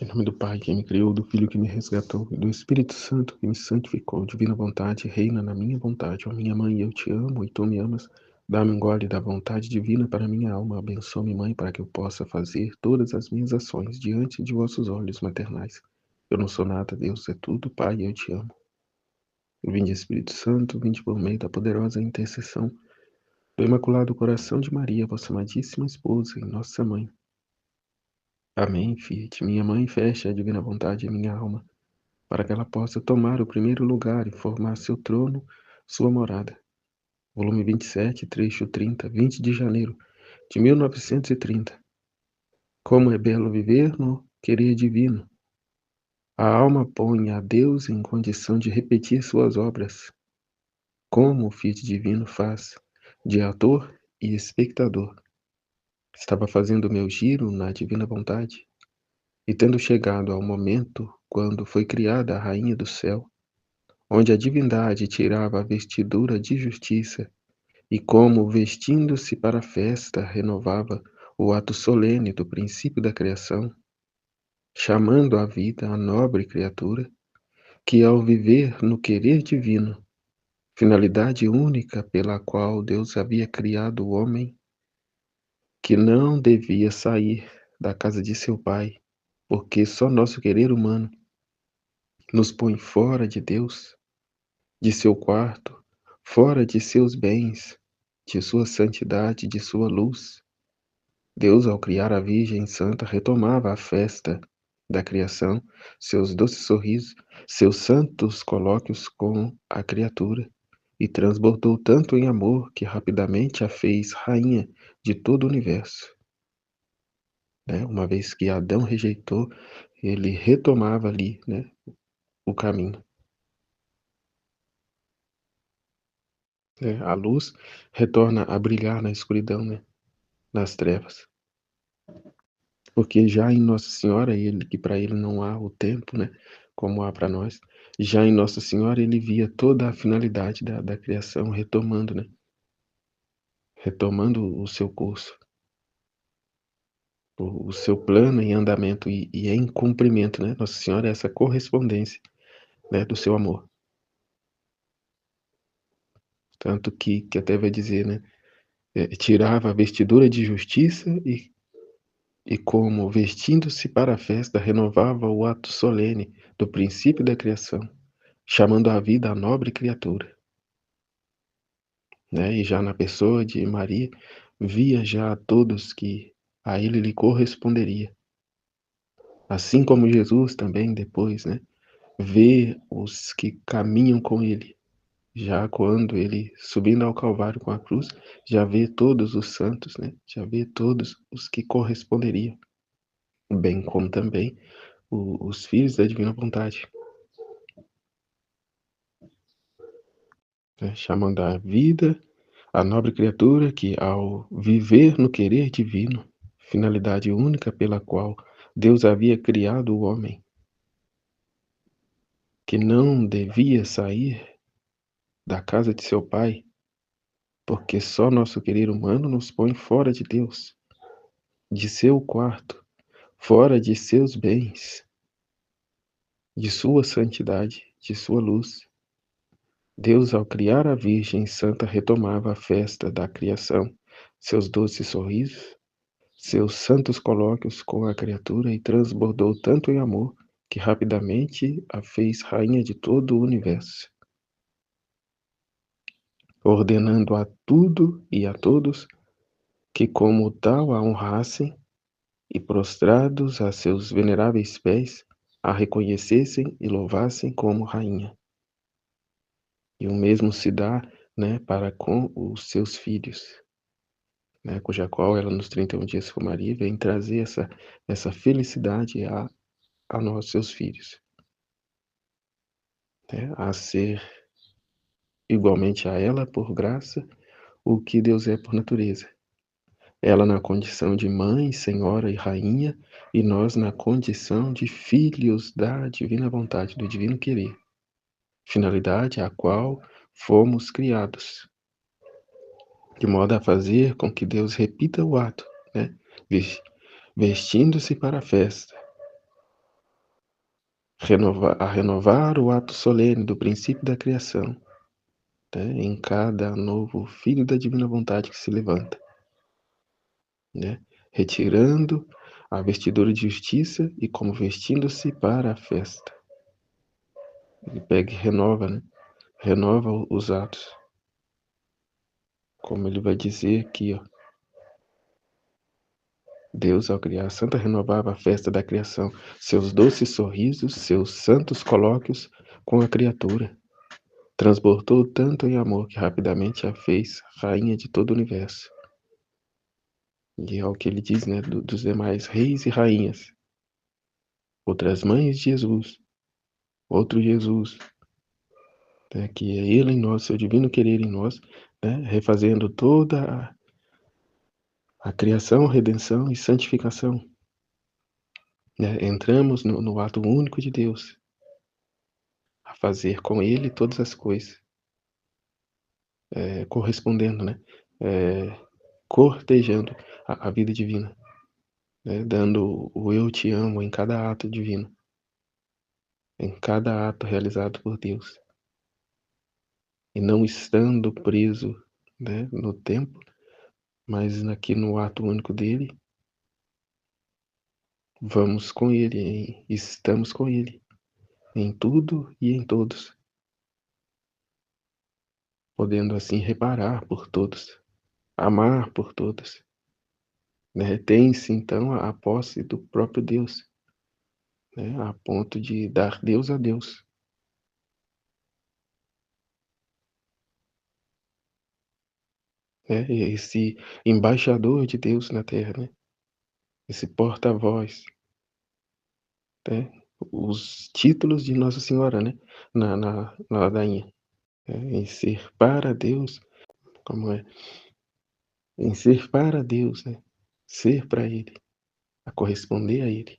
Em nome do Pai que me criou, do Filho que me resgatou, e do Espírito Santo que me santificou, divina vontade, reina na minha vontade. Ó minha mãe, eu te amo e tu me amas. Dá-me um gole da vontade divina para minha alma. Abençoa-me, mãe, para que eu possa fazer todas as minhas ações diante de vossos olhos maternais. Eu não sou nada, Deus é tudo, Pai, eu te amo. Vinde, Espírito Santo, vinde por meio da poderosa intercessão do Imaculado Coração de Maria, vossa amadíssima esposa e nossa mãe. Amém, Fiat. Minha mãe, feche a divina vontade em minha alma, para que ela possa tomar o primeiro lugar e formar seu trono, sua morada. Volume 27, trecho 30, 20 de janeiro de 1930. Como é belo viver no querer divino. A alma põe a Deus em condição de repetir suas obras. Como o Fiat divino faz de ator e espectador. Estava fazendo meu giro na divina vontade, e tendo chegado ao momento quando foi criada a rainha do céu, onde a divindade tirava a vestidura de justiça, e como, vestindo-se para a festa, renovava o ato solene do princípio da criação, chamando à vida a nobre criatura, que ao viver no querer divino, finalidade única pela qual Deus havia criado o homem, que não devia sair da casa de seu pai, porque só nosso querer humano nos põe fora de Deus, de seu quarto, fora de seus bens, de sua santidade, de sua luz. Deus, ao criar a Virgem Santa, retomava a festa da criação, seus doces sorrisos, seus santos colóquios com a criatura, e transbordou tanto em amor que rapidamente a fez rainha de todo o universo. Uma vez que Adão rejeitou, ele retomava ali, o caminho. A luz retorna a brilhar na escuridão, nas trevas. Porque já em Nossa Senhora, que para ele não há o tempo, como há para nós, já em Nossa Senhora ele via toda a finalidade da criação retomando, retomando o seu curso, o seu plano em andamento e em cumprimento, Nossa Senhora é essa correspondência, do seu amor. Tanto que até vai dizer, tirava a vestidura de justiça e como, vestindo-se para a festa, renovava o ato solene do princípio da criação, chamando à vida a nobre criatura. E já na pessoa de Maria, via já a todos que a ele lhe corresponderia. Assim como Jesus também depois, vê os que caminham com ele. Já quando ele, subindo ao Calvário com a cruz, já vê todos os santos, já vê todos os que corresponderiam. Bem como também os filhos da divina vontade. Chamando à vida a nobre criatura que, ao viver no querer divino, finalidade única pela qual Deus havia criado o homem, que não devia sair da casa de seu pai, porque só nosso querer humano nos põe fora de Deus, de seu quarto, fora de seus bens, de sua santidade, de sua luz. Deus, ao criar a Virgem Santa, retomava a festa da criação, seus doces sorrisos, seus santos colóquios com a criatura, e transbordou tanto em amor que rapidamente a fez rainha de todo o universo, ordenando a tudo e a todos que como tal a honrassem e, prostrados a seus veneráveis pés, a reconhecessem e louvassem como rainha. E o mesmo se dá, para com os seus filhos, cuja qual ela nos 31 dias com Maria vem trazer essa felicidade a nós, seus filhos, a ser igualmente a ela, por graça, o que Deus é por natureza. Ela na condição de mãe, senhora e rainha, e nós na condição de filhos da divina vontade, do divino querer, finalidade a qual fomos criados, de modo a fazer com que Deus repita o ato, vestindo-se para a festa, renovar o ato solene do princípio da criação, né, em cada novo filho da divina vontade que se levanta, né, retirando a vestidura de justiça e como vestindo-se para a festa. Ele pega e renova, né? Renova os atos. Como ele vai dizer aqui, ó. Deus, ao criar a santa, renovava a festa da criação, seus doces sorrisos, seus santos colóquios com a criatura. Transbordou tanto em amor que rapidamente a fez rainha de todo o universo. E é o que ele diz, né, dos demais reis e rainhas. Outras mães de Jesus, outro Jesus, né, que é ele em nós, seu divino querer em nós, né, refazendo toda a criação, redenção e santificação. Né? Entramos no ato único de Deus, a fazer com ele todas as coisas, correspondendo, né? Cortejando a vida divina, né? Dando o eu te amo em cada ato divino, em cada ato realizado por Deus, e não estando preso, né, no tempo, mas aqui no ato único dele, vamos com ele, estamos com ele, em tudo e em todos, podendo assim reparar por todos, amar por todos, né? Tem-se então a posse do próprio Deus, né? A ponto de dar Deus a Deus. Né? Esse embaixador de Deus na Terra, né? Esse porta-voz, né? Os títulos de Nossa Senhora, né? Na ladainha, né? Em ser para Deus, como é? Em ser para Deus, né? Ser para Ele, a corresponder a Ele.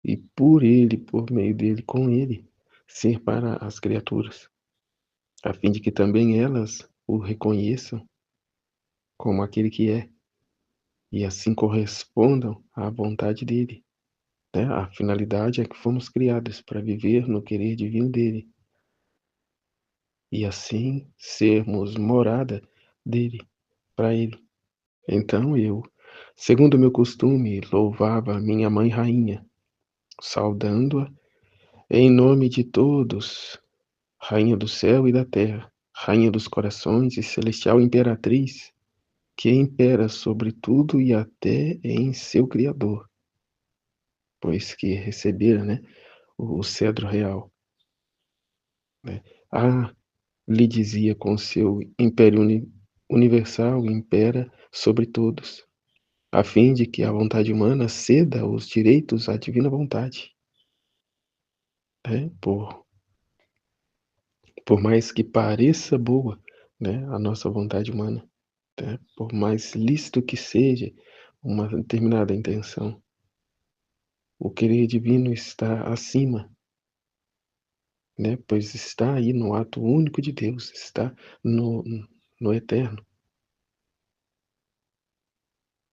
E por Ele, por meio dele, com Ele, ser para as criaturas, a fim de que também elas o reconheçam como aquele que é, e assim correspondam à vontade dele. Né? A finalidade é que fomos criados para viver no querer divino dele, e assim sermos morada dele, para ele. Então eu, segundo o meu costume, louvava minha mãe rainha, saudando-a em nome de todos, rainha do céu e da terra, rainha dos corações e celestial imperatriz, que impera sobre tudo e até em seu Criador, pois que recebera, né, o cedro real. Né? Ah, lhe dizia com seu império universal, impera sobre todos, a fim de que a vontade humana ceda os direitos à divina vontade. Né? Por mais que pareça boa, né, a nossa vontade humana, né? Por mais lícito que seja uma determinada intenção, o querer divino está acima, né? Pois está aí no ato único de Deus, está no, no eterno.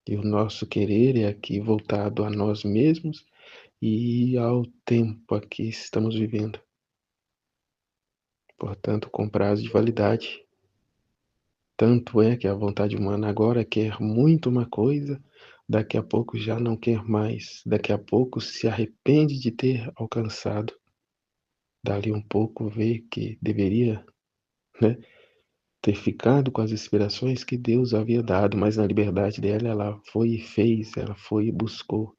E o nosso querer é aqui voltado a nós mesmos e ao tempo a que estamos vivendo. Portanto, com prazo de validade. Tanto é que a vontade humana agora quer muito uma coisa, daqui a pouco já não quer mais, daqui a pouco se arrepende de ter alcançado. Dali um pouco vê que deveria, né, ter ficado com as inspirações que Deus havia dado, mas na liberdade dela ela foi e fez, ela foi e buscou.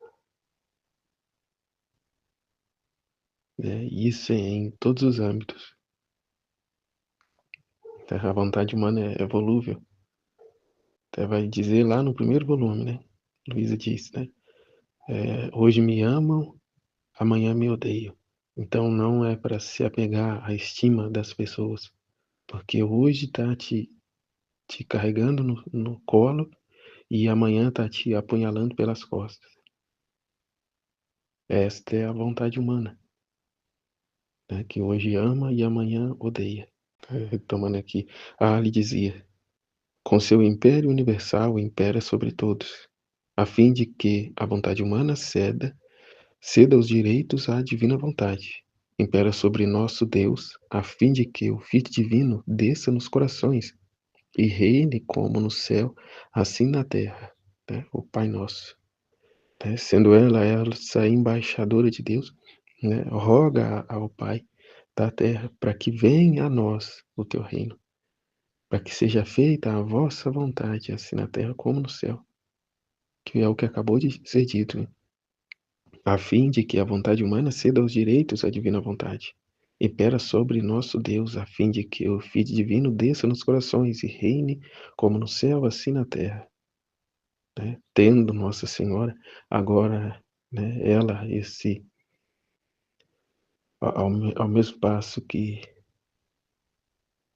Né? Isso é em todos os âmbitos. A vontade humana é volúvel. Até vai dizer lá no primeiro volume, né? Luísa disse, né? Hoje me amam, amanhã me odeiam. Então não é para se apegar à estima das pessoas, porque hoje está te carregando no colo e amanhã está te apunhalando pelas costas. Esta é a vontade humana, né? Que hoje ama e amanhã odeia. Retomando aqui, Ali dizia, com seu império universal impera sobre todos, a fim de que a vontade humana ceda os direitos à divina vontade. impera sobre nosso Deus, a fim de que o Filho divino desça nos corações e reine como no céu, assim na terra, né? O Pai Nosso, né? Sendo ela essa embaixadora de Deus, né? Roga ao Pai da terra para que venha a nós o teu reino, para que seja feita a vossa vontade, assim na terra como no céu, que é o que acabou de ser dito, né? A fim de que a vontade humana ceda aos direitos à divina vontade. Impera sobre nosso Deus, a fim de que o Filho divino desça nos corações e reine como no céu, assim na terra, né? Tendo Nossa Senhora agora, né, ela esse ao mesmo passo que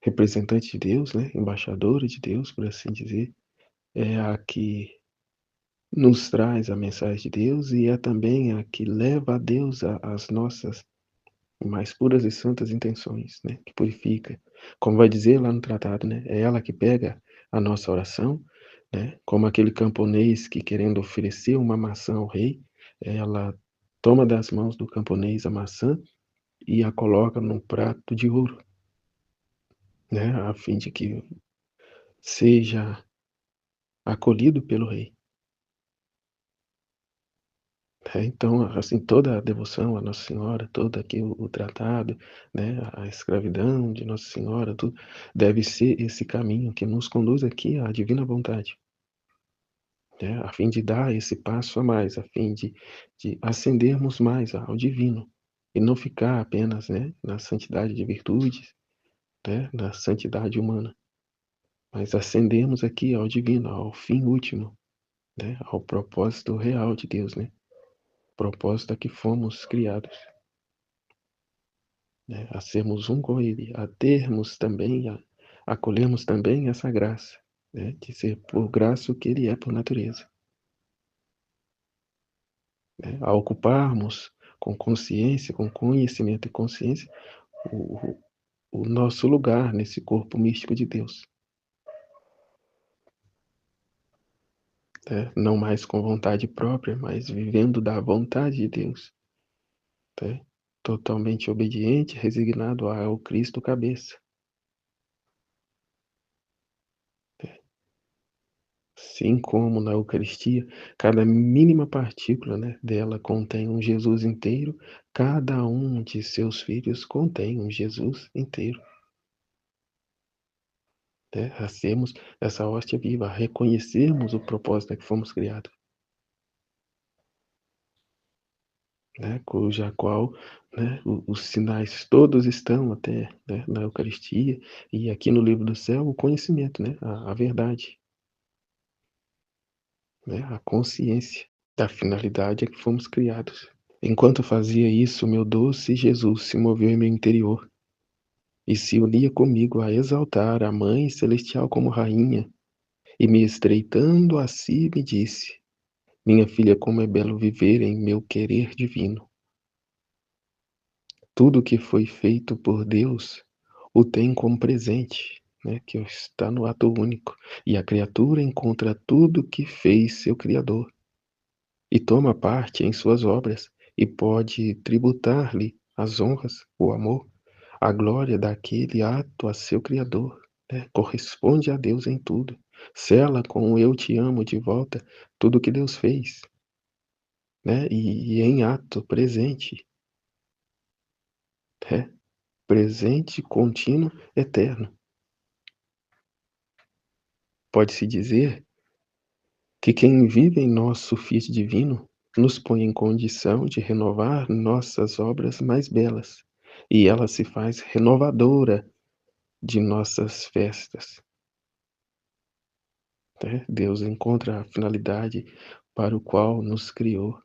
representante de Deus, né, embaixadora de Deus, por assim dizer, é a que nos traz a mensagem de Deus e é também a que leva a Deus às nossas mais puras e santas intenções, né, que purifica. Como vai dizer lá no tratado, né, é ela que pega a nossa oração, né, como aquele camponês que querendo oferecer uma maçã ao rei, ela toma das mãos do camponês a maçã e a coloca num prato de ouro, né, a fim de que seja acolhido pelo rei. Então, assim, toda a devoção a Nossa Senhora, todo aqui o tratado, né, a escravidão de Nossa Senhora, tudo, deve ser esse caminho que nos conduz aqui à divina vontade, né, a fim de dar esse passo a mais, a fim de ascendermos mais ao divino, e não ficar apenas, né, na santidade de virtudes, né, na santidade humana, mas ascendermos aqui ao divino, ao fim último, né, ao propósito real de Deus, né, propósito a que fomos criados. Né, a sermos um com Ele, a termos também, a acolhermos também essa graça, né, de ser por graça o que Ele é por natureza, né, a ocuparmos com consciência, com conhecimento e consciência, o, o nosso lugar nesse corpo místico de Deus, né, não mais com vontade própria, mas vivendo da vontade de Deus, né, totalmente obediente, resignado ao Cristo cabeça. Assim como na Eucaristia, cada mínima partícula, né, dela contém um Jesus inteiro, cada um de seus filhos contém um Jesus inteiro. Né? A sermos essa hóstia viva, a reconhecermos o propósito a que fomos criados, né, cuja qual, né, os sinais todos estão até, né, na Eucaristia e aqui no livro do céu o conhecimento, né, a verdade, né, a consciência da finalidade a que fomos criados. Enquanto fazia isso, meu doce Jesus se moveu em meu interior e se unia comigo a exaltar a Mãe Celestial como Rainha, e me estreitando a si me disse: Minha filha, como é belo viver em meu querer divino. Tudo que foi feito por Deus o tem como presente, né, que está no ato único, e a criatura encontra tudo que fez seu Criador e toma parte em suas obras e pode tributar-lhe as honras, o amor, a glória daquele ato a seu Criador, né? Corresponde a Deus em tudo. Sela com o eu te amo de volta tudo que Deus fez, né? E em ato presente, né? Presente, contínuo, eterno. Pode-se dizer que quem vive em nosso Fiat divino nos põe em condição de renovar nossas obras mais belas, e ela se faz renovadora de nossas festas, né? Deus encontra a finalidade para o qual nos criou,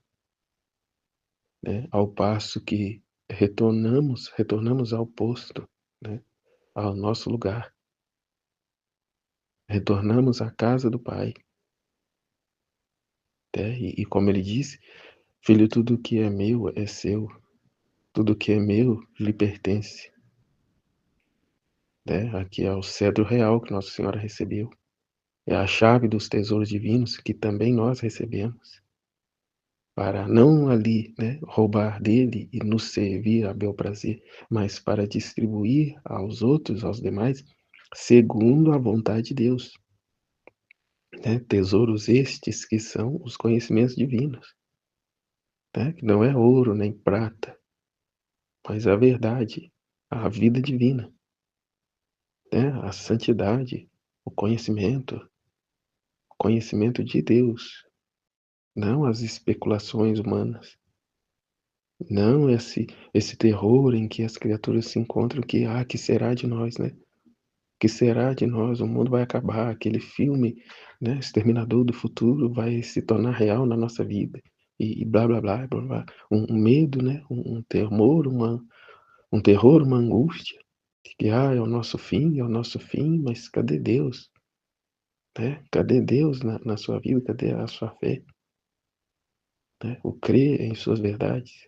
né? Ao passo que retornamos ao posto, né? Ao nosso lugar, retornamos à casa do Pai, né? E como ele disse, filho, tudo que é meu é seu, tudo que é meu lhe pertence, né? Aqui é o cedro real que Nossa Senhora recebeu, é a chave dos tesouros divinos que também nós recebemos. para não ali, né, roubar dele e nos servir a bel prazer, mas para distribuir aos outros, aos demais, segundo a vontade de Deus, né? Tesouros estes que são os conhecimentos divinos, né? Que não é ouro nem prata, mas a verdade, a vida divina, né? A santidade, o conhecimento de Deus, não as especulações humanas, não esse terror em que as criaturas se encontram, que será de nós, né? Que será de nós? O mundo vai acabar, aquele filme, né, Exterminador do Futuro vai se tornar real na nossa vida, e blá blá blá blá blá. Um medo, né, um temor, um terror, uma angústia, de que é o nosso fim, é o nosso fim, mas cadê Deus? Né? Cadê Deus na sua vida? Cadê a sua fé? Né? O crer em suas verdades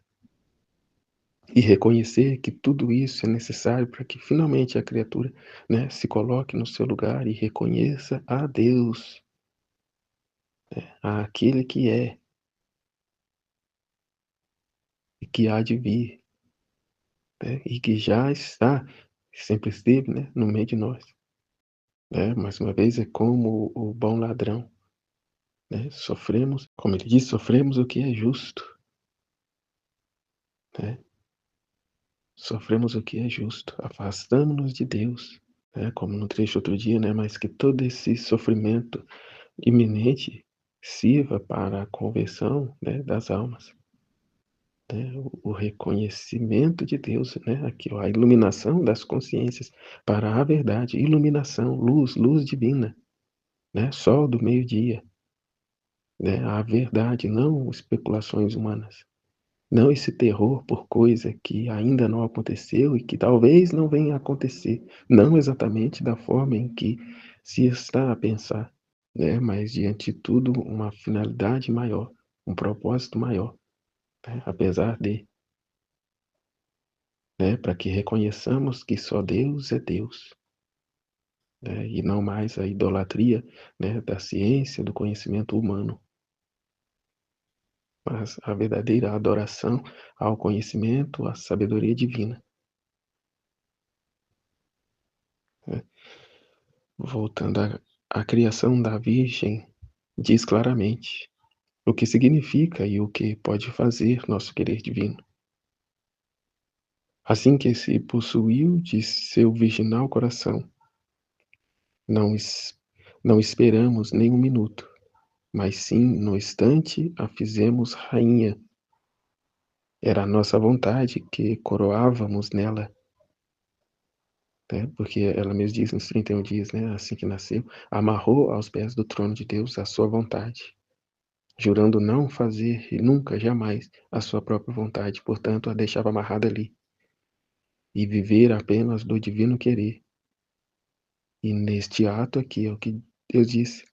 e reconhecer que tudo isso é necessário para que finalmente a criatura, né, se coloque no seu lugar e reconheça a Deus, àquele que é e que há de vir, né, e que já está, sempre esteve, né, no meio de nós, né. Mais uma vez, é como o bom ladrão, né, sofremos, como ele diz, sofremos o que é justo, né, sofremos o que é justo, afastamo-nos de Deus, né, como no trecho outro dia, né, mas que todo esse sofrimento iminente sirva para a conversão, né, das almas. Né, o reconhecimento de Deus, né, aqui ó, a iluminação das consciências para a verdade, iluminação, luz, luz divina, né, sol do meio-dia, né, a verdade, não especulações humanas, não esse terror por coisa que ainda não aconteceu e que talvez não venha a acontecer, não exatamente da forma em que se está a pensar, né, mas diante de tudo uma finalidade maior, um propósito maior, né, apesar de, né, para que reconheçamos que só Deus é Deus, né, e não mais a idolatria, né, da ciência, do conhecimento humano, mas a verdadeira adoração ao conhecimento, à sabedoria divina. Né. Voltando à criação da Virgem, diz claramente o que significa e o que pode fazer nosso querer divino. Assim que se possuiu de seu virginal coração, não, não esperamos nem um minuto, mas sim, no instante, a fizemos rainha. Era a nossa vontade que coroávamos nela, né? Porque ela mesma diz nos 31 dias, né? Assim que nasceu, amarrou aos pés do trono de Deus a sua vontade, jurando não fazer nunca, jamais, a sua própria vontade, portanto, a deixava amarrada ali, e viver apenas do divino querer. E neste ato aqui é o que Deus disse,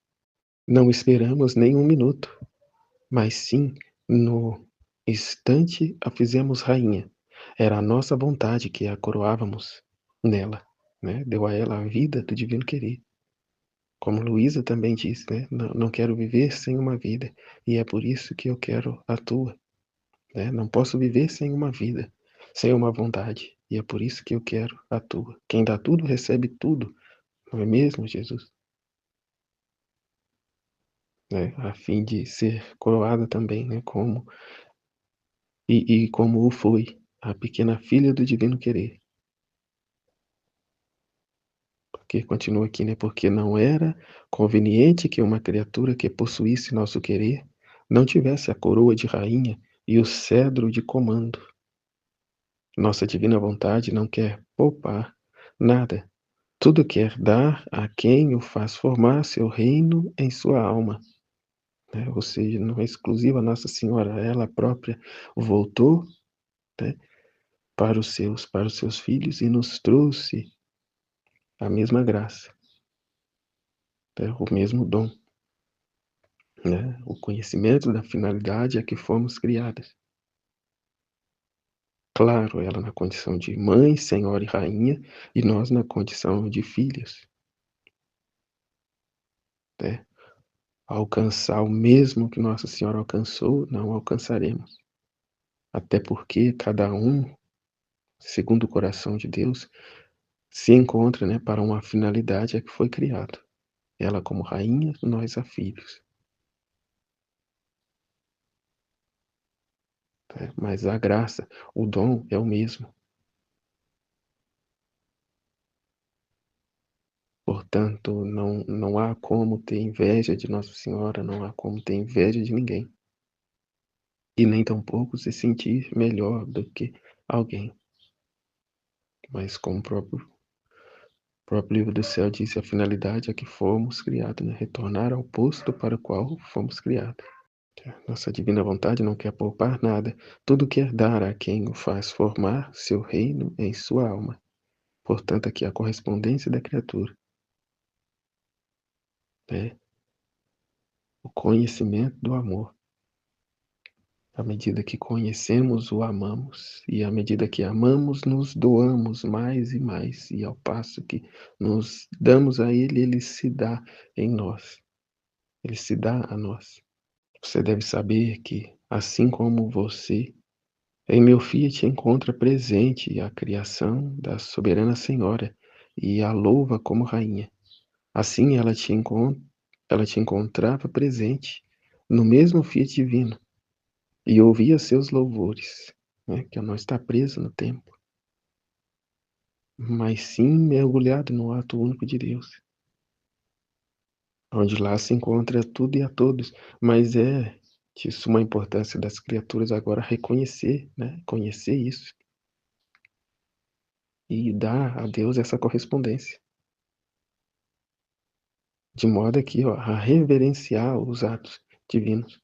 não esperamos nem um minuto, mas sim, no instante a fizemos rainha. Era a nossa vontade que a coroávamos nela, né? Deu a ela a vida do divino querer. Como Luísa também disse, né? Não quero viver sem uma vida, e é por isso que eu quero a tua, né? Não posso viver sem uma vida, sem uma vontade, e é por isso que eu quero a tua. Quem dá tudo recebe tudo, não é mesmo, Jesus? Né? A fim de ser coroada também, né? E como o foi a pequena filha do divino querer. Porque continua aqui, né? Porque não era conveniente que uma criatura que possuísse nosso querer não tivesse a coroa de rainha e o cedro de comando. Nossa divina vontade não quer poupar nada. Tudo quer dar a quem o faz formar seu reino em sua alma. Né? Ou seja, não é exclusiva a Nossa Senhora, ela própria voltou, né, para os seus filhos e nos trouxe a mesma graça, né, o mesmo dom, né, o conhecimento da finalidade a que fomos criadas. Claro, ela na condição de mãe, senhora e rainha, e nós na condição de filhas, né? alcançar o mesmo que Nossa Senhora alcançou, não alcançaremos. Até porque cada um, segundo o coração de Deus, se encontra, né, para uma finalidade a que foi criado. Ela como rainha, nós a filhos. Né? Mas a graça, o dom é o mesmo. Portanto, não há como ter inveja de Nossa Senhora, não há como ter inveja de ninguém. E nem tampouco se sentir melhor do que alguém. Mas como o próprio livro do céu diz, a finalidade é que fomos criados, né? Retornar ao posto para o qual fomos criados. Nossa divina vontade não quer poupar nada, tudo quer dar a quem o faz formar seu reino em sua alma. Portanto, aqui a correspondência da criatura, né? O conhecimento do amor. À medida que conhecemos, o amamos, e à medida que amamos, nos doamos mais e mais, e ao passo que nos damos a Ele, Ele se dá em nós, Ele se dá a nós. Você deve saber que, assim como você, em meu Fiat encontra presente a criação da soberana Senhora e a louva como rainha. Assim ela te encontrava presente no mesmo Fiat divino e ouvia seus louvores, né, que não está preso no tempo, mas sim mergulhado no ato único de Deus, onde lá se encontra tudo e a todos, mas é de suma importância das criaturas agora reconhecer, né, conhecer isso e dar a Deus essa correspondência, de modo aqui, ó, a reverenciar os atos divinos,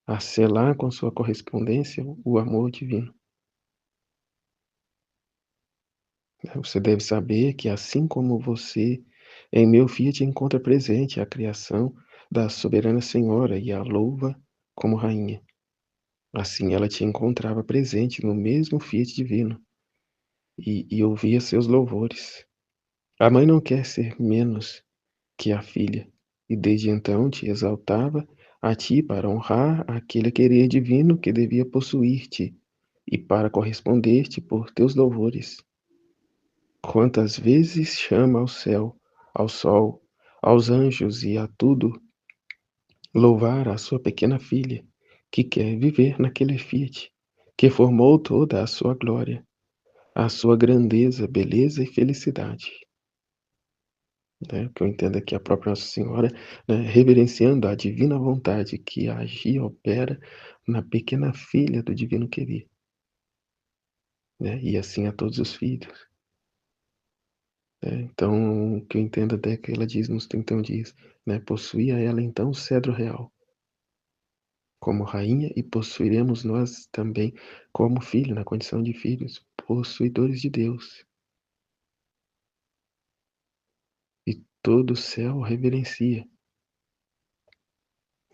a selar com sua correspondência o amor divino. Você deve saber que assim como você, em meu Fiat encontra presente a criação da soberana Senhora e a louva como rainha. Assim ela te encontrava presente no mesmo Fiat divino e ouvia seus louvores. A mãe não quer ser menos que a filha, e desde então te exaltava a ti para honrar aquele querer divino que devia possuir-te e para corresponder-te por teus louvores. Quantas vezes chama ao céu, ao sol, aos anjos e a tudo, louvar a sua pequena filha, que quer viver naquele Fiat, que formou toda a sua glória, a sua grandeza, beleza e felicidade. Né? Que eu entendo que a própria Nossa Senhora, né, reverenciando a divina vontade que age e opera na pequena filha do divino querer, né? E assim a todos os filhos. Então, o que eu entendo até que ela diz nos 31 dias, né? Possuía ela então o cedro real como rainha e possuiremos nós também como filho, na condição de filhos, possuidores de Deus. E todo o céu reverencia,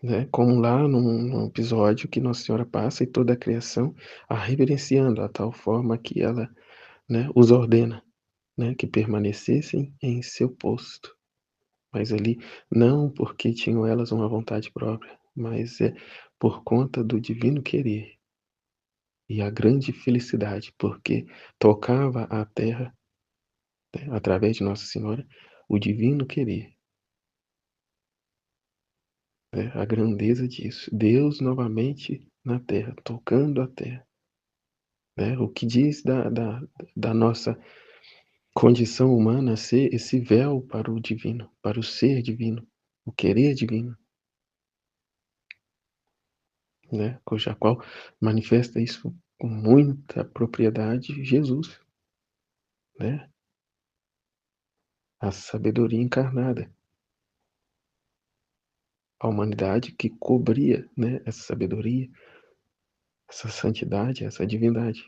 né? Como lá num episódio que Nossa Senhora passa e toda a criação a reverenciando, a tal forma que ela, né, os ordena, né, que permanecessem em seu posto. Mas ali, não porque tinham elas uma vontade própria, mas é por conta do divino querer e a grande felicidade, porque tocava a terra, né, através de Nossa Senhora, o divino querer, né, a grandeza disso. Deus novamente na terra, tocando a terra. Né, o que diz da nossa condição humana ser esse véu para o divino, para o ser divino, o querer divino. Né, cuja qual manifesta isso com muita propriedade Jesus, né, a sabedoria encarnada, a humanidade que cobria, né, essa sabedoria, essa santidade, essa divindade,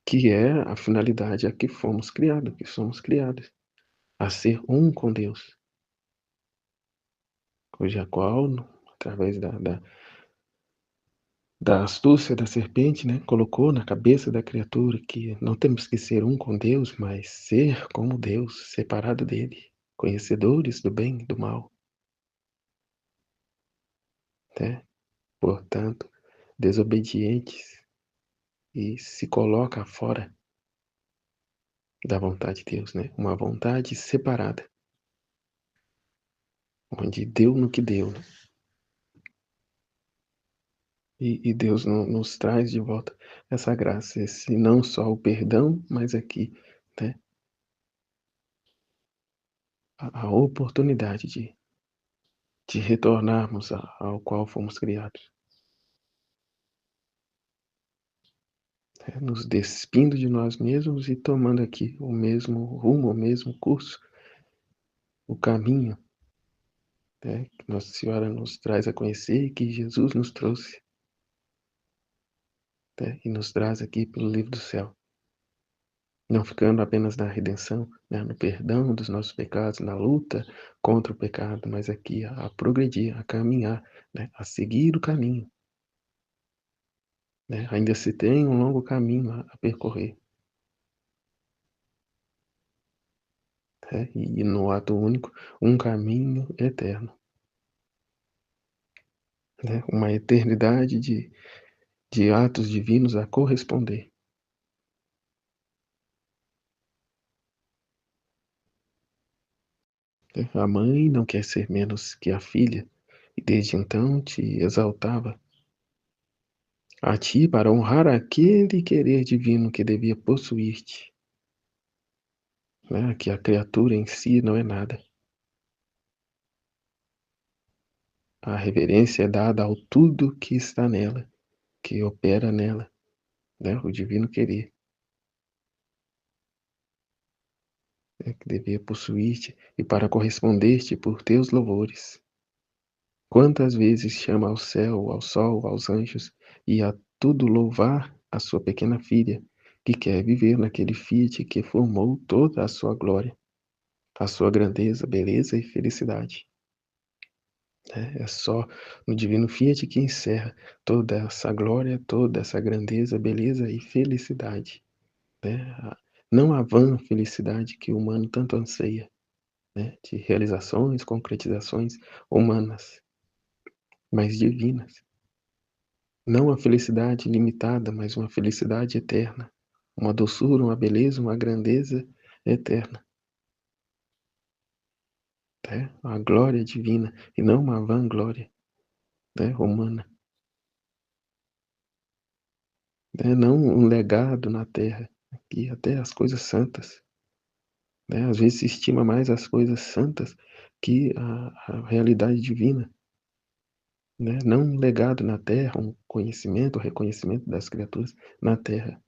que é a finalidade a que fomos criados, que somos criados, a ser um com Deus, cuja qual, através da astúcia da serpente, né, colocou na cabeça da criatura que não temos que ser um com Deus, mas ser como Deus, separado dele, conhecedores do bem e do mal. né, portanto, desobedientes e se coloca fora da vontade de Deus, né, uma vontade separada, onde deu no que deu, né, e Deus nos traz de volta essa graça, esse não só o perdão, mas aqui, né, a oportunidade de retornarmos ao qual fomos criados, né, nos despindo de nós mesmos e tomando aqui o mesmo rumo, o mesmo curso, o caminho, né, que Nossa Senhora nos traz a conhecer e que Jesus nos trouxe, né, e nos traz aqui pelo livro do céu. Não ficando apenas na redenção, né, no perdão dos nossos pecados, na luta contra o pecado, mas aqui a progredir, a caminhar, né, a seguir o caminho, né. Ainda se tem um longo caminho a percorrer, né, e no ato único, um caminho eterno, né, uma eternidade de atos divinos a corresponder. A mãe não quer ser menos que a filha, e desde então te exaltava a ti para honrar aquele querer divino que devia possuir-te, né, que a criatura em si não é nada. A reverência é dada ao tudo que está nela, que opera nela, né, o divino querer, né, que devia possuir-te e para corresponder-te por teus louvores. Quantas vezes chama ao céu, ao sol, aos anjos e a tudo louvar a sua pequena filha, que quer viver naquele Fiat que formou toda a sua glória, a sua grandeza, beleza e felicidade, né? É só no divino Fiat que encerra toda essa glória, toda essa grandeza, beleza e felicidade, né? Não a vã felicidade que o humano tanto anseia, né? De realizações, concretizações humanas, mas divinas. Não a felicidade limitada, mas uma felicidade eterna, uma doçura, uma beleza, uma grandeza eterna, né? A glória divina e não uma vanglória, né, humana, né? Não um legado na terra, que até as coisas santas, né? Às vezes se estima mais as coisas santas que a realidade divina, né? Não um legado na terra, um conhecimento, reconhecimento das criaturas na terra,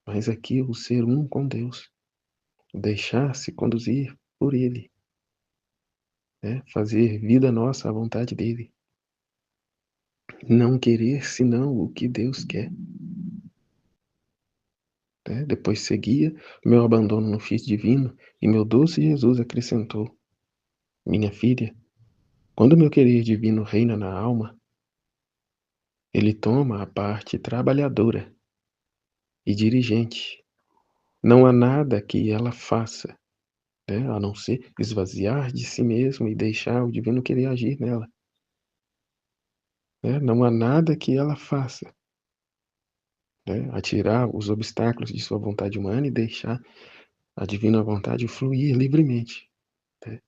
mas aqui o ser um com Deus, deixar-se conduzir por Ele, né, fazer vida nossa à vontade dele, não querer senão o que Deus quer, né. Depois seguia meu abandono no Filho divino e meu doce Jesus acrescentou: minha filha, quando meu querer divino reina na alma, ele toma a parte trabalhadora e dirigente. Não há nada que ela faça, né, a não ser esvaziar de si mesma e deixar o divino querer agir nela, né. Não há nada que ela faça, né, a tirar os obstáculos de sua vontade humana e deixar a divina vontade fluir livremente, né.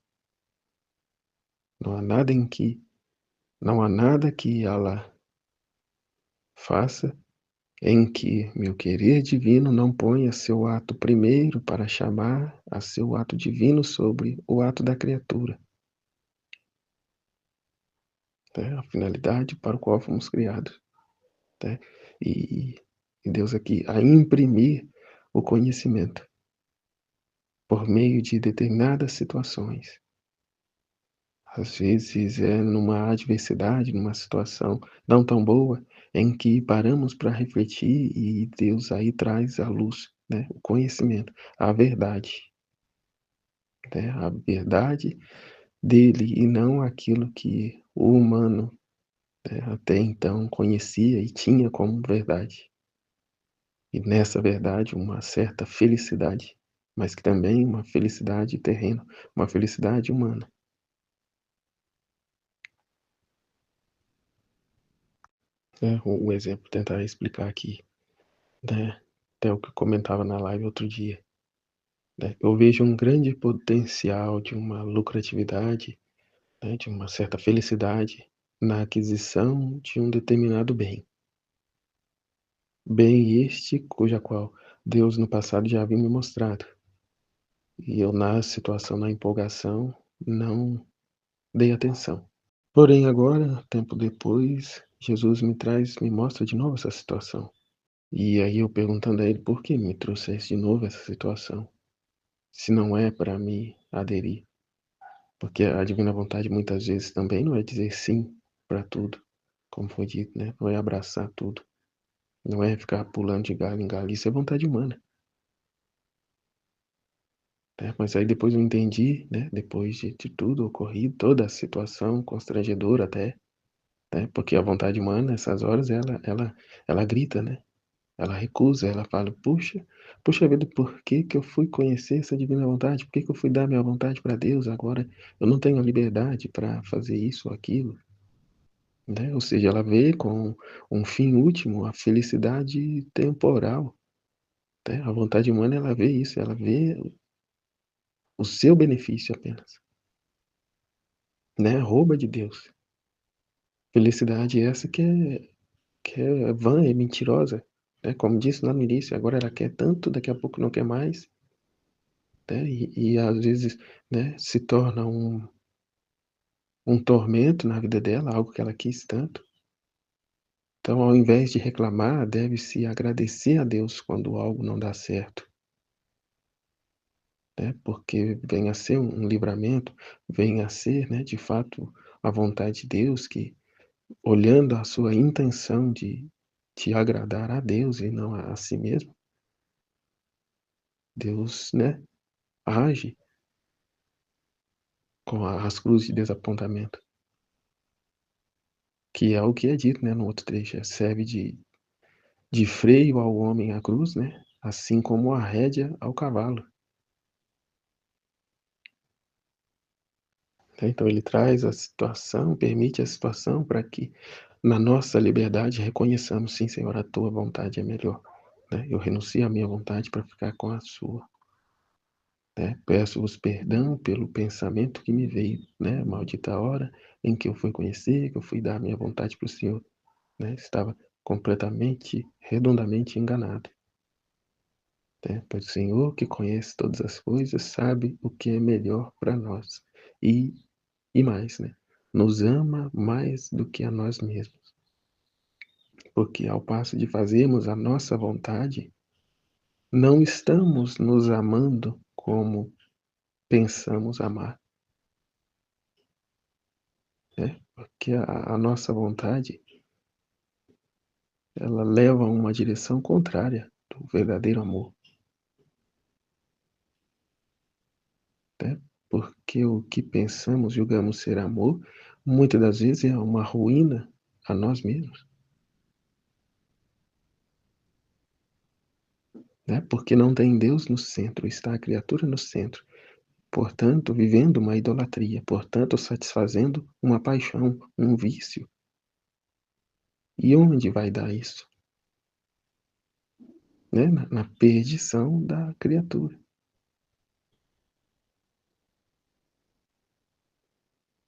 Não há nada em que não há nada que ela faça em que meu querer divino não ponha seu ato primeiro para chamar a seu ato divino sobre o ato da criatura, né, a finalidade para o qual fomos criados, né. E e Deus aqui a imprimir o conhecimento por meio de determinadas situações. Às vezes é numa adversidade, numa situação não tão boa, em que paramos para refletir e Deus aí traz a luz, né, o conhecimento, né, a verdade dele e não aquilo que o humano, né, até então conhecia e tinha como verdade. E nessa verdade uma certa felicidade, mas que também uma felicidade terrena, uma felicidade humana. O exemplo, tentar explicar aqui, né, até o que eu comentava na live outro dia, né, eu vejo um grande potencial de uma lucratividade, né, de uma certa felicidade na aquisição de um determinado bem. Bem este cuja qual Deus no passado já havia me mostrado. E eu na situação, na empolgação, não dei atenção. Porém agora, tempo depois, Jesus me mostra de novo essa situação. E aí eu perguntando a ele por que me trouxesse de novo essa situação, se não é para me aderir. Porque a divina vontade muitas vezes também não é dizer sim para tudo, como foi dito, né? Não é abraçar tudo, não é ficar pulando de galho em galho, isso é vontade humana. Né? Mas aí depois eu entendi, né? Depois de tudo ocorrido, toda a situação constrangedora até, né? Porque a vontade humana, nessas horas, ela grita, né? Ela recusa, ela fala, puxa vida, por que que eu fui conhecer essa divina vontade? Por que que eu fui dar minha vontade para Deus? Agora eu não tenho a liberdade para fazer isso ou aquilo, né? Ou seja, ela vê com um fim último a felicidade temporal, né? A vontade humana, ela vê isso, ela vê o seu benefício apenas, né? Rouba de Deus. Felicidade essa que é vã, é mentirosa, né? Como disse lá no início, agora ela quer tanto, daqui a pouco não quer mais, né? E às vezes, né, se torna um tormento na vida dela, algo que ela quis tanto. Então, ao invés de reclamar, deve-se agradecer a Deus quando algo não dá certo, né? Porque vem a ser um livramento, vem a ser, né, de fato, a vontade de Deus que, olhando a sua intenção de agradar a Deus e não a si mesmo, Deus, né, age com as cruzes de desapontamento, que é o que é dito, né, no outro trecho, serve de freio ao homem a cruz, né, assim como a rédea ao cavalo. Então ele traz a situação, permite a situação para que, na nossa liberdade, reconheçamos: "Sim, Senhor, a tua vontade é melhor", né. Eu renuncio à minha vontade para ficar com a sua, né. Peço-vos perdão pelo pensamento que me veio, né, maldita hora em que eu fui conhecer, que eu fui dar a minha vontade para o Senhor, né, estava completamente, redondamente enganado, né. Pois o Senhor, que conhece todas as coisas, sabe o que é melhor para nós. E E mais, né, nos ama mais do que a nós mesmos, porque ao passo de fazermos a nossa vontade, não estamos nos amando como pensamos amar, né, porque a nossa vontade, ela leva a uma direção contrária do verdadeiro amor, né, porque o que pensamos, julgamos ser amor, muitas das vezes é uma ruína a nós mesmos, né, porque não tem Deus no centro, está a criatura no centro. Portanto, vivendo uma idolatria, portanto, satisfazendo uma paixão, um vício. E onde vai dar isso? Né? Na perdição da criatura.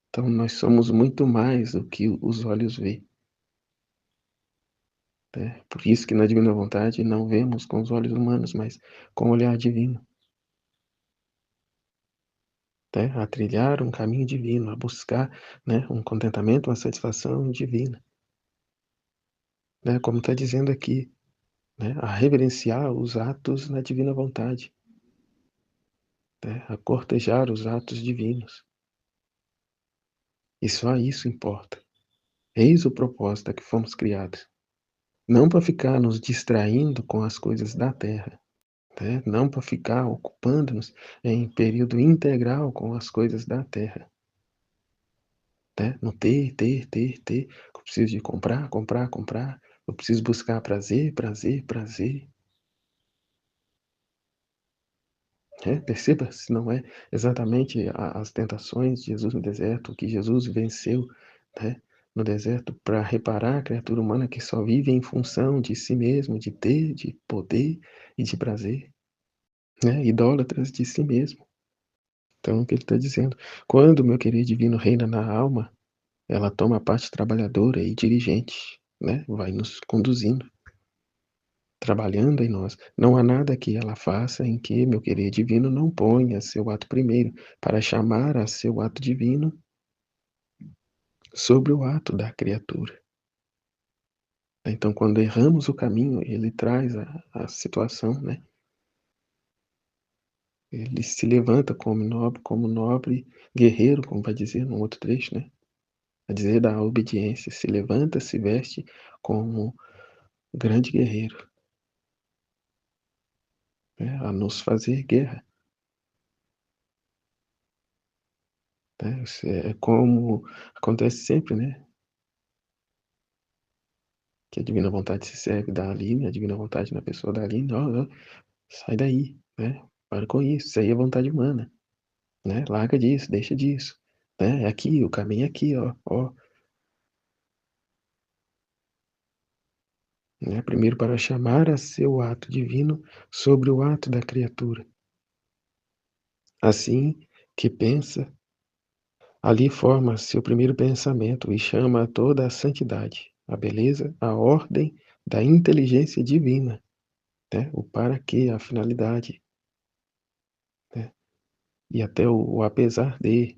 Então, nós somos muito mais do que os olhos veem. Né? Por isso que na divina vontade não vemos com os olhos humanos, mas com o olhar divino. Né? A trilhar um caminho divino, a buscar, né, um contentamento, uma satisfação divina. Né? Como está dizendo aqui, né? A reverenciar os atos na divina vontade. Né, a cortejar os atos divinos. E só isso importa. Eis o propósito a que fomos criados. Não para ficar nos distraindo com as coisas da terra, né? Não para ficar ocupando-nos em período integral com as coisas da terra. Né? No ter. Eu preciso de comprar, comprar, comprar. Eu preciso buscar prazer, prazer, prazer. Né? Perceba se não é exatamente as tentações de Jesus no deserto, que Jesus venceu, né? no deserto para reparar a criatura humana que só vive em função de si mesmo, de ter, de poder e de prazer, né, idólatras de si mesmo. Então, o que ele está dizendo? Quando o meu querer divino reina na alma, ela toma a parte trabalhadora e dirigente, né, vai nos conduzindo, trabalhando em nós. Não há nada que ela faça em que meu querer divino não ponha seu ato primeiro, para chamar a seu ato divino sobre o ato da criatura. Então, quando erramos o caminho, ele traz a situação, né? Ele se levanta como nobre guerreiro, como vai dizer num outro trecho, né? A dizer da obediência, se levanta, se veste como grande guerreiro, né? A nos fazer guerra. Né? Isso é como acontece sempre, né? Que a divina vontade se serve da Aline, a divina vontade na pessoa da Aline, ó, sai daí, né? Para com isso aí é vontade humana, né? Larga disso, deixa disso, né? É aqui, o caminho é aqui, ó, né? Primeiro para chamar a seu ato divino sobre o ato da criatura. Assim que pensa, ali forma seu primeiro pensamento e chama a toda a santidade, a beleza, a ordem da inteligência divina, né? O para quê, a finalidade, né? E até o apesar de,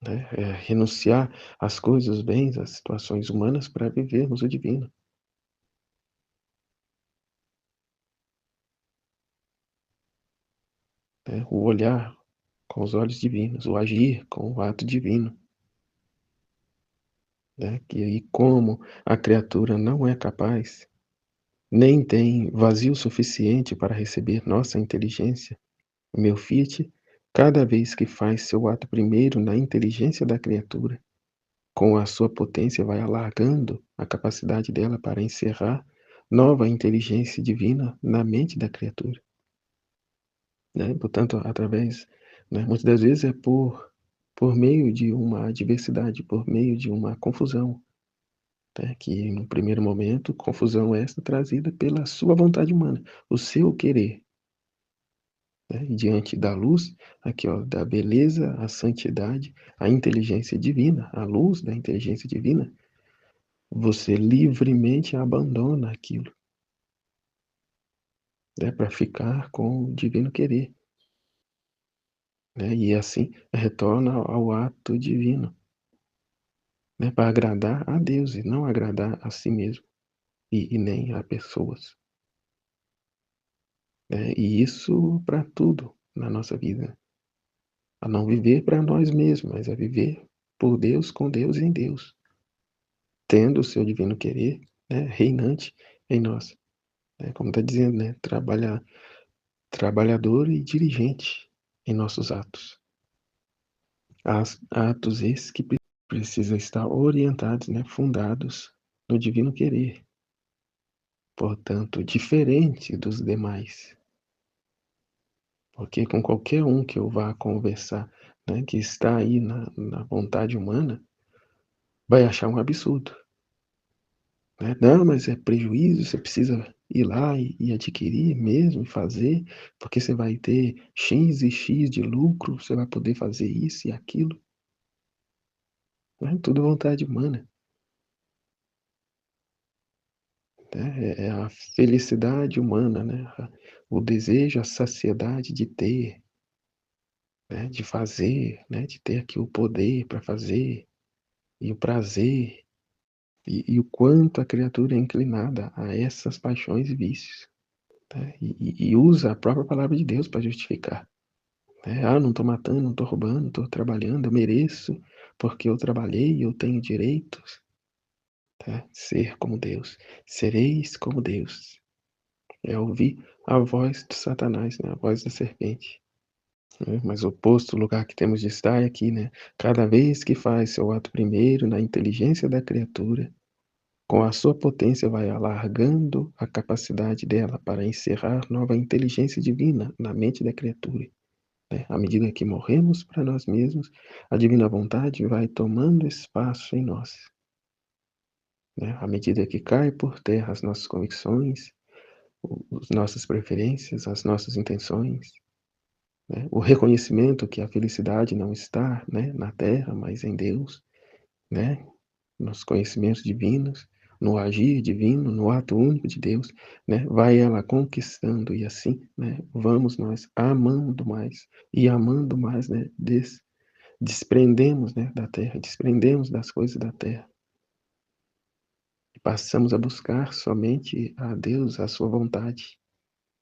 né? É renunciar às coisas, os bens, às situações humanas para vivermos o divino, né? O olhar com os olhos divinos, o agir com o ato divino, né? Que aí como a criatura não é capaz, nem tem vazio suficiente para receber nossa inteligência, o meu Fiat, cada vez que faz seu ato primeiro na inteligência da criatura, com a sua potência vai alargando a capacidade dela para encerrar nova inteligência divina na mente da criatura, né? Portanto, através, né, muitas das vezes é por meio de uma adversidade, por meio de uma confusão, né, que no primeiro momento, confusão esta trazida pela sua vontade humana, o seu querer, né, e diante da luz, aqui ó, da beleza, a santidade, a inteligência divina, a luz da inteligência divina, você livremente abandona aquilo, né, para ficar com o divino querer, né, e assim retorna ao ato divino, né, para agradar a Deus e não agradar a si mesmo e nem a pessoas, né, e isso para tudo na nossa vida, a não viver para nós mesmos, mas a viver por Deus, com Deus e em Deus, tendo o seu divino querer, né, reinante em nós, né, como está dizendo, né, trabalhador e dirigente em nossos atos. Atos esses que precisam estar orientados, né, fundados no divino querer, portanto, diferente dos demais. Porque com qualquer um que eu vá conversar, né, que está aí na vontade humana, vai achar um absurdo, né? Não, mas é prejuízo, você precisa ir lá e adquirir mesmo, e fazer, porque você vai ter X e X de lucro, você vai poder fazer isso e aquilo, né? Tudo vontade humana, né? É a felicidade humana, né? O desejo, a saciedade de ter, né? De fazer, né? De ter aqui o poder para fazer, e o prazer, e o quanto a criatura é inclinada a essas paixões e vícios, né? E usa a própria palavra de Deus para justificar. Né? Ah, não estou matando, não estou roubando, estou trabalhando, eu mereço, porque eu trabalhei, eu tenho direitos. Tá? Ser como Deus. Sereis como Deus. É ouvir a voz de Satanás, né? A voz da serpente. Né? Mas o posto, o lugar que temos de estar é aqui, né? Cada vez que faz seu ato primeiro na inteligência da criatura, com a sua potência vai alargando a capacidade dela para encerrar nova inteligência divina na mente da criatura. né? À medida que morremos para nós mesmos, a divina vontade vai tomando espaço em nós, né? À medida que cai por terra as nossas convicções, as nossas preferências, as nossas intenções, né? O reconhecimento que a felicidade não está, né, na terra, mas em Deus, né? Nos conhecimentos divinos, no agir divino, no ato único de Deus, né? Vai ela conquistando e assim, né? Vamos nós amando mais e amando mais, né? Desprendemos, né, da terra, desprendemos das coisas da terra e passamos a buscar somente a Deus, a sua vontade.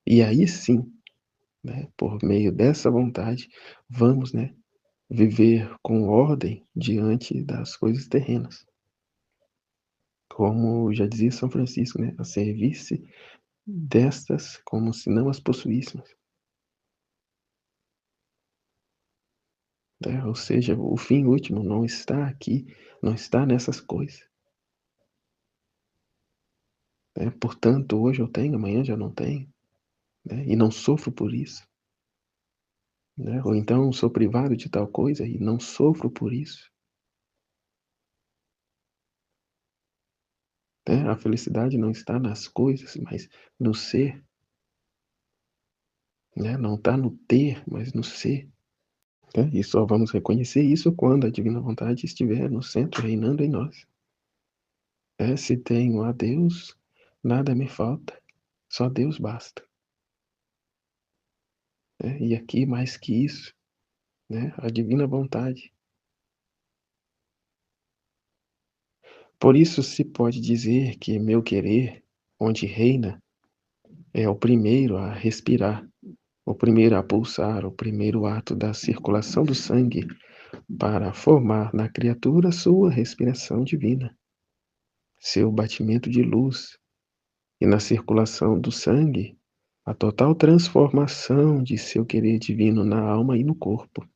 E aí sim, né, por meio dessa vontade, vamos, né, viver com ordem diante das coisas terrenas. Como já dizia São Francisco, né, a serviço destas como se não as possuíssemos, né? Ou seja, o fim último não está aqui, não está nessas coisas, né? Portanto, hoje eu tenho, amanhã já não tenho, né? E não sofro por isso, né? Ou então sou privado de tal coisa e não sofro por isso, né? A felicidade não está nas coisas, mas no ser, né? Não está no ter, mas no ser, né? E só vamos reconhecer isso quando a divina vontade estiver no centro, reinando em nós. Se tenho a Deus, nada me falta, só Deus basta, né? E aqui mais que isso, né? A divina vontade. Por isso se pode dizer que meu querer, onde reina, é o primeiro a respirar, o primeiro a pulsar, o primeiro ato da circulação do sangue para formar na criatura sua respiração divina, seu batimento de luz, e na circulação do sangue, a total transformação de seu querer divino na alma e no corpo,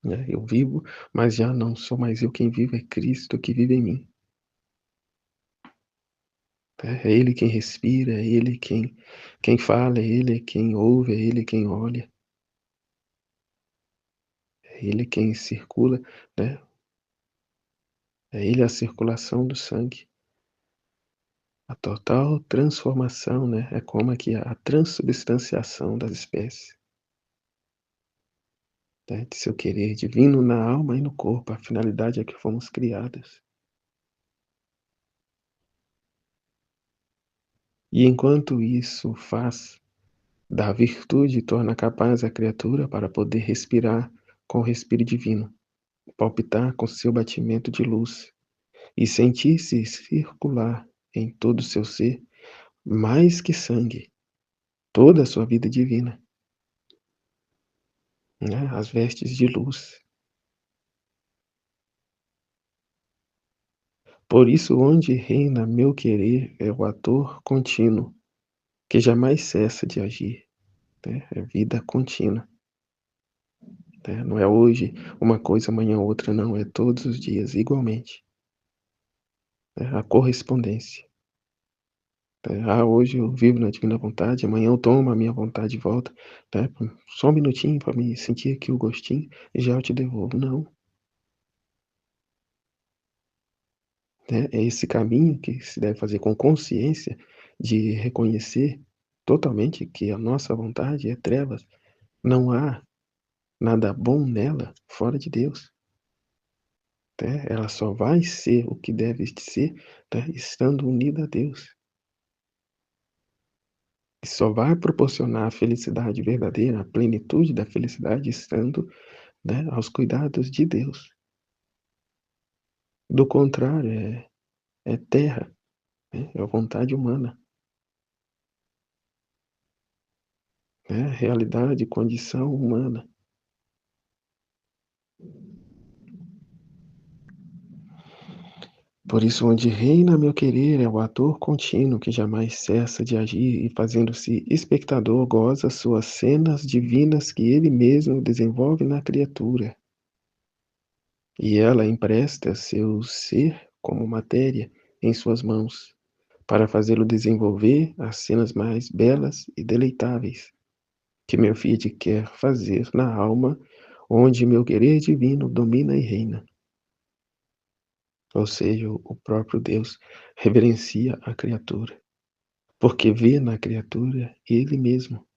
né? Eu vivo, mas já não sou mais eu quem vive, é Cristo que vive em mim, né? É Ele quem respira, é Ele quem fala, é Ele quem ouve, é Ele quem olha, é Ele quem circula, né? É Ele a circulação do sangue, a total transformação, né? É como aqui a transubstanciação das espécies, né? De seu querer divino na alma e no corpo, a finalidade é que fomos criadas. E enquanto isso faz, da virtude torna capaz a criatura para poder respirar com o respiro divino, palpitar com seu batimento de luz e sentir-se circular em todo o seu ser, mais que sangue, toda a sua vida divina, né? As vestes de luz. Por isso, onde reina meu querer é o ator contínuo, que jamais cessa de agir, né? É vida contínua, né? Não é hoje uma coisa, amanhã outra, não, é todos os dias igualmente, né? A correspondência. Hoje eu vivo na divina vontade, amanhã eu tomo a minha vontade de volta, né? Só um minutinho para me sentir aqui o gostinho e já eu te devolvo. Não, né? É esse caminho que se deve fazer com consciência de reconhecer totalmente que a nossa vontade é trevas. Não há nada bom nela fora de Deus, né? Ela só vai ser o que deve ser, né, estando unida a Deus. E só vai proporcionar a felicidade verdadeira, a plenitude da felicidade estando, né, aos cuidados de Deus. Do contrário, é terra, né, é vontade humana, né, realidade, condição humana. Por isso, onde reina meu querer é o ator contínuo que jamais cessa de agir e, fazendo-se espectador, goza suas cenas divinas que ele mesmo desenvolve na criatura. E ela empresta seu ser como matéria em suas mãos, para fazê-lo desenvolver as cenas mais belas e deleitáveis. que meu Fiat quer fazer na alma, onde meu querer divino domina e reina. Ou seja, o próprio Deus reverencia a criatura, porque vê na criatura Ele mesmo.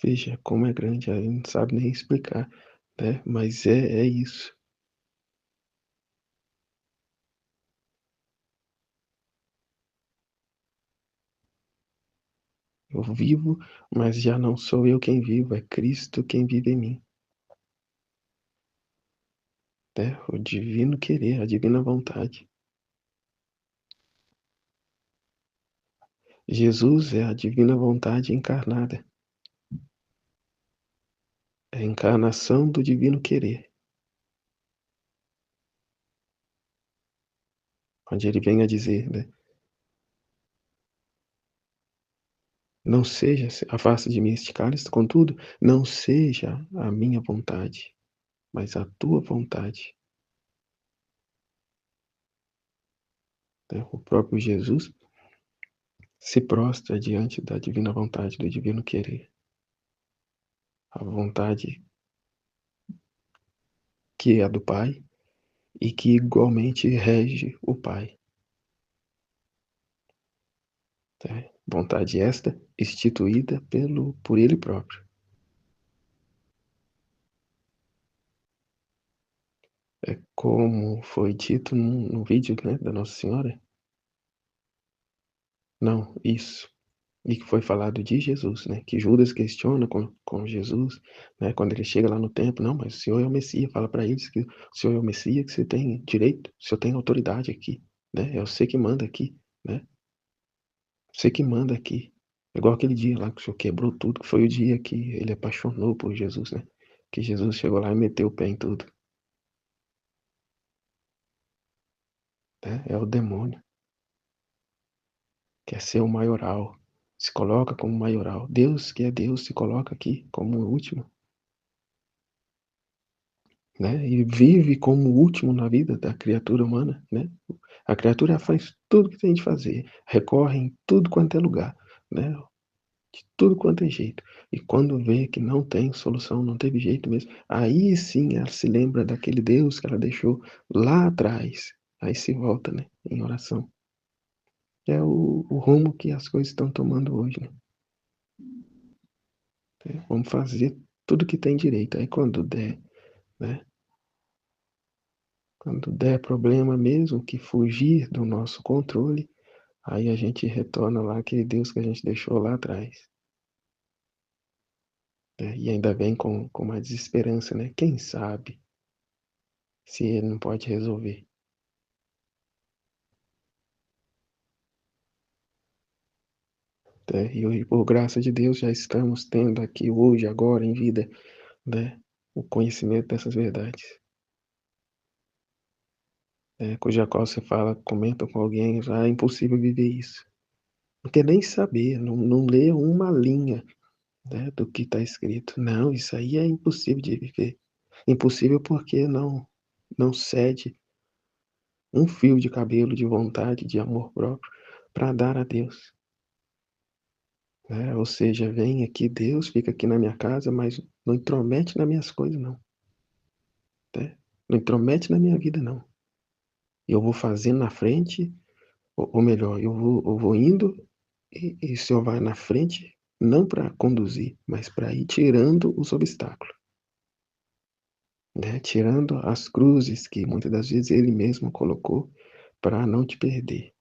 Veja como é grande, a gente não sabe nem explicar, né, mas é isso. Eu vivo, mas já não sou eu quem vivo, é Cristo quem vive em mim, né, o divino querer, a divina vontade. Jesus é a divina vontade encarnada, é a encarnação do divino querer, onde ele vem a dizer, né: "Não seja afasta de mim este cálice, contudo, não seja a minha vontade, mas a tua vontade". Né, o próprio Jesus se prostra diante da divina vontade, do divino querer, a vontade que é do Pai e que igualmente rege o Pai. Né? Vontade esta instituída por Ele próprio. É como foi dito no vídeo, né, da Nossa Senhora. Não, isso. E que foi falado de Jesus, né, que Judas questiona com Jesus, né, quando ele chega lá no templo: "Não, mas o senhor é o Messias", fala para eles que o senhor é o Messias, que você tem direito, o senhor tem autoridade aqui, né, é você que manda aqui, né, você que manda aqui. É igual aquele dia lá que o senhor quebrou tudo, que foi o dia que ele apaixonou por Jesus, né, que Jesus chegou lá e meteu o pé em tudo, né, é o demônio, quer ser o maioral, se coloca como maioral. Deus, que é Deus, se coloca aqui como o último. Né, e vive como o último na vida da criatura humana, né. A criatura faz tudo que tem de fazer, recorre em tudo quanto é lugar, né, de tudo quanto é jeito. E quando vê que não tem solução, não teve jeito mesmo, aí sim ela se lembra daquele Deus que ela deixou lá atrás, aí se volta, né, em oração. É o rumo que as coisas estão tomando hoje, né. Vamos fazer tudo que tem direito, aí quando der, né, quando der problema mesmo que fugir do nosso controle, aí a gente retorna lá aquele Deus que a gente deixou lá atrás, né, e ainda vem com uma desesperança, né, quem sabe se ele não pode resolver, né, e hoje por graça de Deus já estamos tendo aqui hoje, agora em vida, né, o conhecimento dessas verdades, cuja qual você fala, comenta com alguém, já é impossível viver isso, não quer nem saber, não lê uma linha, né, do que está escrito, não, isso aí é impossível de viver, impossível porque não cede um fio de cabelo de vontade, de amor próprio, para dar a Deus, né. Ou seja, vem aqui Deus, fica aqui na minha casa, mas não intromete nas minhas coisas não, né. Não intromete na minha vida não. Eu vou fazendo na frente, ou melhor, eu vou indo e o Senhor vai na frente, não para conduzir, mas para ir tirando os obstáculos, né, tirando as cruzes que muitas das vezes Ele mesmo colocou para não te perder.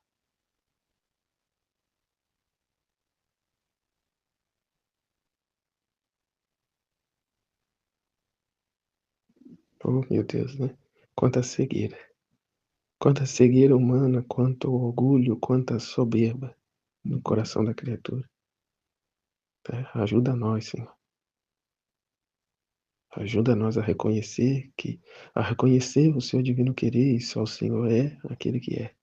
Oh, meu Deus, né. Quanta cegueira. Quanta cegueira humana, quanto orgulho, quanta soberba no coração da criatura, né. Ajuda nós, Senhor. Ajuda nós a reconhecer o seu divino querer e só o Senhor é aquele que é.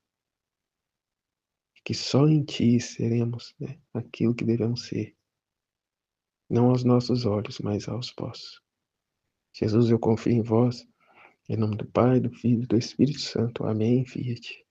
Que só em Ti seremos, né, aquilo que devemos ser, não aos nossos olhos, mas aos vossos. Jesus, eu confio em vós, em nome do Pai, do Filho e do Espírito Santo. Amém, fiat.